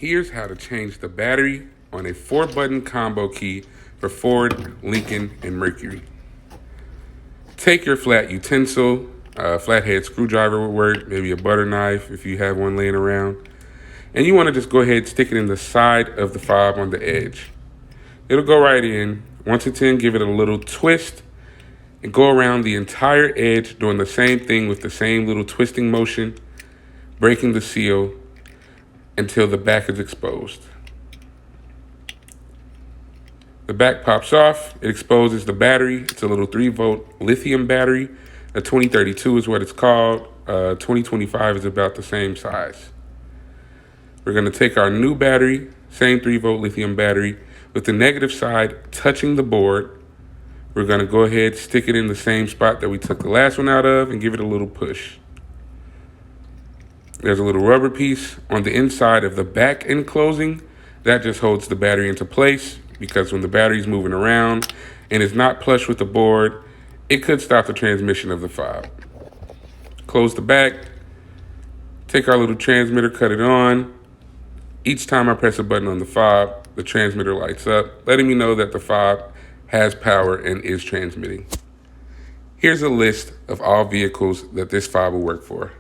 Here's how to change the battery on a 4-button combo key for Ford, Lincoln, and Mercury. Take your flat utensil, flathead screwdriver would work, maybe a butter knife if you have one laying around, and you want to just go ahead and stick it in the side of the fob on the edge. It'll go right in. Once it's in, give it a little twist and go around the entire edge doing the same thing with the same little twisting motion, breaking the seal until the back is exposed. The back pops off, it exposes the battery. It's a little 3-volt lithium battery. A 2032 is what it's called. 2025 is about the same size. We're gonna take our new battery, same 3-volt lithium battery, with the negative side touching the board. We're gonna go ahead, stick it in the same spot that we took the last one out of and give it a little push. There's a little rubber piece on the inside of the back enclosing. That just holds the battery into place because when the battery's moving around and is not plush with the board, it could stop the transmission of the fob. Close the back, take our little transmitter, cut it on. Each time I press a button on the fob, the transmitter lights up, letting me know that the fob has power and is transmitting. Here's a list of all vehicles that this fob will work for.